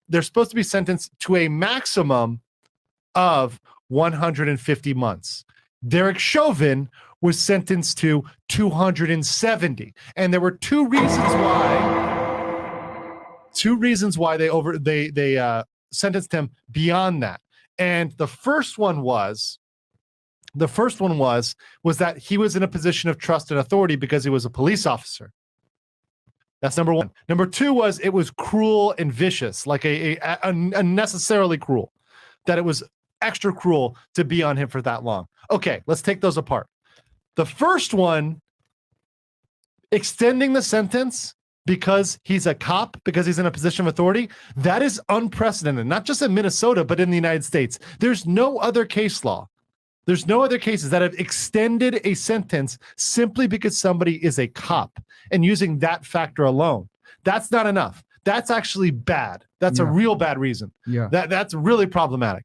they're supposed to be sentenced to a maximum of 150 months. Derek Chauvin was sentenced to 270, and there were two reasons why they sentenced him beyond that. And the first one was that he was in a position of trust and authority because he was a police officer. That's number one. Number two was it was cruel and vicious, like a unnecessarily cruel, that it was extra cruel to be on him for that long. Okay, let's take those apart. The first one, extending the sentence because he's a cop, because he's in a position of authority, that is unprecedented, not just in Minnesota, but in the United States. There's no other case law. There's no other cases that have extended a sentence simply because somebody is a cop and using that factor alone. That's not enough. That's actually bad. That's a real bad reason. Yeah. That's really problematic.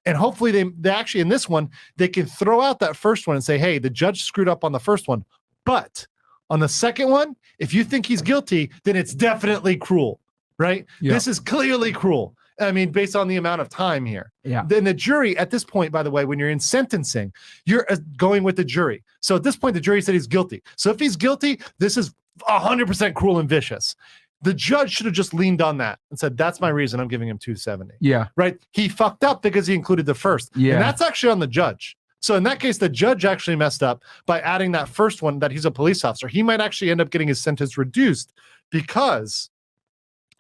And hopefully they actually, in this one, they can throw out that first one and say, hey, the judge screwed up on the first one. But on the second one, if you think he's guilty, then it's definitely cruel, right? Yeah. This is clearly cruel. I mean, based on the amount of time here. Yeah. Then the jury at this point, by the way, when you're in sentencing, you're going with the jury. So at this point, the jury said he's guilty. So if he's guilty, this is 100% cruel and vicious. The judge should have just leaned on that and said, that's my reason I'm giving him 270. Yeah. Right? He fucked up because he included the first. Yeah. And that's actually on the judge. So in that case, the judge actually messed up by adding that first one, that he's a police officer. He might actually end up getting his sentence reduced because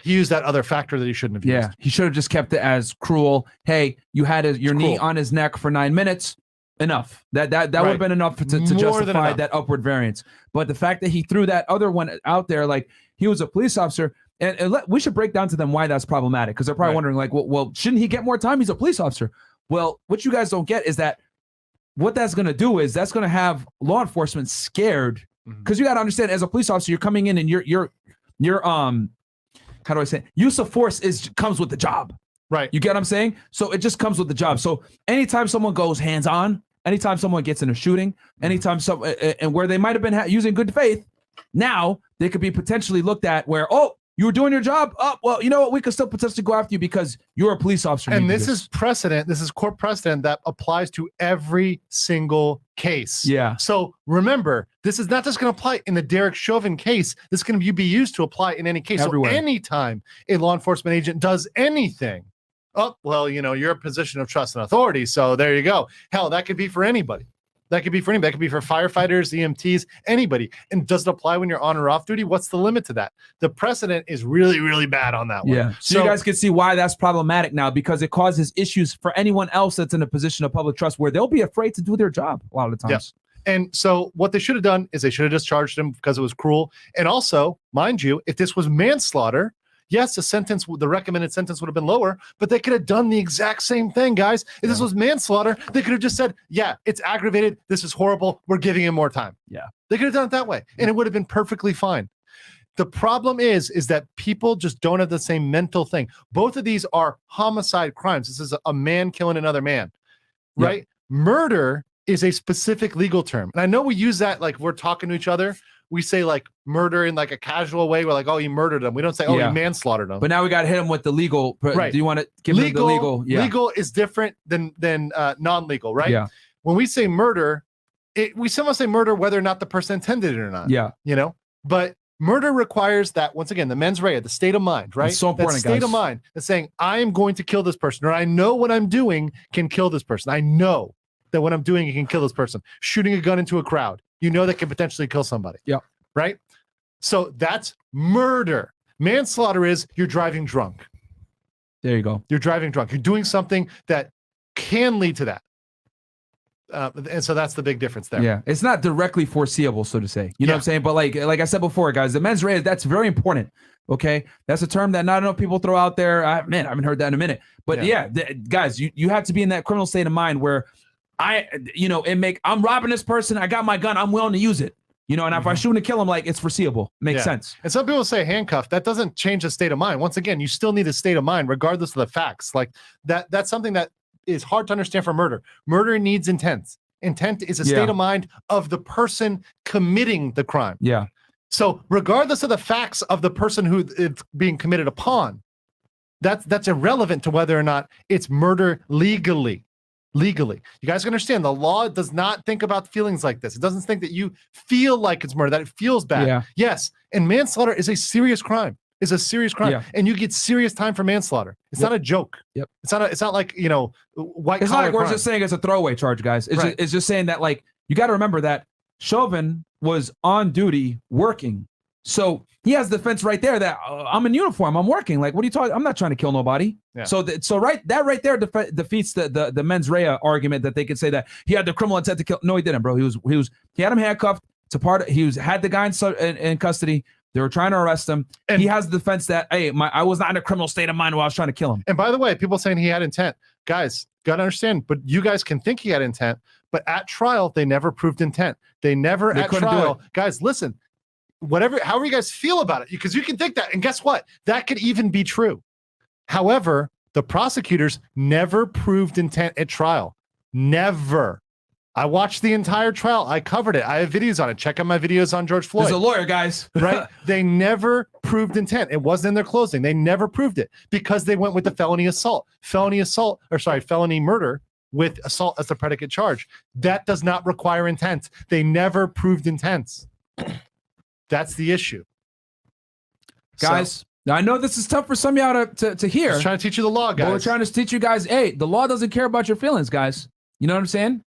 he used that other factor that he shouldn't have used. Yeah, he should have just kept it as cruel. Hey, you had your knee on his neck for 9 minutes. Enough. That would have been enough to justify that upward variance. But the fact that he threw that other one out there, like he was a police officer, and we should break down to them why that's problematic, because they're probably wondering, like, well, shouldn't he get more time? He's a police officer. Well, what you guys don't get is that what that's going to do is that's going to have law enforcement scared, because you got to understand, as a police officer, you're coming in and you're how do I say it? Use of force comes with the job. Right. You get what I'm saying? So it just comes with the job. So anytime someone goes hands-on, anytime someone gets in a shooting, anytime and where they might have been using good faith, now they could be potentially looked at where, oh, you were doing your job. Oh, well, you know what? We could still potentially go after you because you're a police officer. And this is precedent. This is court precedent that applies to every single case. Yeah. So remember, this is not just going to apply in the Derek Chauvin case. This is going to be used to apply in any case. Everywhere. So anytime a law enforcement agent does anything, oh, well, you know, you're a position of trust and authority. So there you go. Hell, that could be for anybody. That could be for anybody. That could be for firefighters, EMTs, anybody. And does it apply when you're on or off duty? What's the limit to that? The precedent is really, really bad on that one. Yeah. So you guys can see why that's problematic now, because it causes issues for anyone else that's in a position of public trust where they'll be afraid to do their job a lot of the times. Yeah. And so what they should have done is they should have just charged him because it was cruel. And also, mind you, if this was manslaughter, yes, the recommended sentence would have been lower, but they could have done the exact same thing, guys. If this was manslaughter, they could have just said, yeah, it's aggravated. This is horrible. We're giving him more time. Yeah. They could have done it that way, and it would have been perfectly fine. The problem is that people just don't have the same mental thing. Both of these are homicide crimes. This is a man killing another man, right? Yep. Murder is a specific legal term. And I know we use that like we're talking to each other. We say like murder in like a casual way. We're like, oh, he murdered him. We don't say, oh, he manslaughtered him. But now we got to hit him with the legal. Right. Do you want to give him the legal? Yeah. Legal is different than non-legal, right? Yeah. When we say murder, we sometimes say murder whether or not the person intended it or not. Yeah. You know, but murder requires that, once again, the mens rea, the state of mind, right? It's so important, that state guys. of mind that's saying, I am going to kill this person, or I know what I'm doing can kill this person. I know that what I'm doing can kill this person. Shooting a gun into a crowd, you know that can potentially kill somebody. Yeah. Right? So that's murder. Manslaughter is you're driving drunk. There you go. You're driving drunk. You're doing something that can lead to that. And so that's the big difference there. Yeah. It's not directly foreseeable, so to say. You know what I'm saying? But like I said before, guys, the mens rea, that's very important. Okay. That's a term that not enough people throw out there. I haven't heard that in a minute. But guys, you have to be in that criminal state of mind where I'm robbing this person. I got my gun. I'm willing to use it. You know, and if I shoot and kill him, like, it's foreseeable. Makes sense. And some people say handcuff. That doesn't change the state of mind. Once again, you still need a state of mind, regardless of the facts. Like that's something that is hard to understand for murder. Murder needs intent. Intent is a state of mind of the person committing the crime. Yeah. So regardless of the facts of the person who it's being committed upon, That's irrelevant to whether or not it's murder legally. Legally, you guys understand the law does not think about feelings like this. It doesn't think that you feel like it's murder, that it feels bad. Yeah. Yes, and manslaughter is a serious crime. Yeah. And you get serious time for manslaughter. It's not a joke. Yep. It's not like, you know, white It's collar not like we're crime. just saying it's a throwaway charge, guys. It's just saying that, like, you got to remember that Chauvin was on duty working. So he has the defense right there that I'm in uniform, I'm working. Like, what are you talking? I'm not trying to kill nobody. Yeah. So right there defeats the mens rea argument that they could say that he had the criminal intent to kill. No, he didn't, bro. He had him handcuffed. It's a part. Had the guy in custody. They were trying to arrest him. And he has the defense that, hey, I was not in a criminal state of mind while I was trying to kill him. And by the way, people saying he had intent, guys, gotta understand. But you guys can think he had intent, but at trial they never proved intent. They at trial, guys. Listen. However you guys feel about it, because you can think that, and guess what? That could even be true. However, the prosecutors never proved intent at trial. Never. I watched the entire trial. I covered it. I have videos on it. Check out my videos on George Floyd. There's a lawyer, guys. Right? They never proved intent. It wasn't in their closing. They never proved it because they went with the felony murder with assault as the predicate charge. That does not require intent. They never proved intent. That's the issue. Guys, now I know this is tough for some of y'all to hear. Just trying to teach you the law, guys. But we're trying to teach you guys, hey, the law doesn't care about your feelings, guys. You know what I'm saying?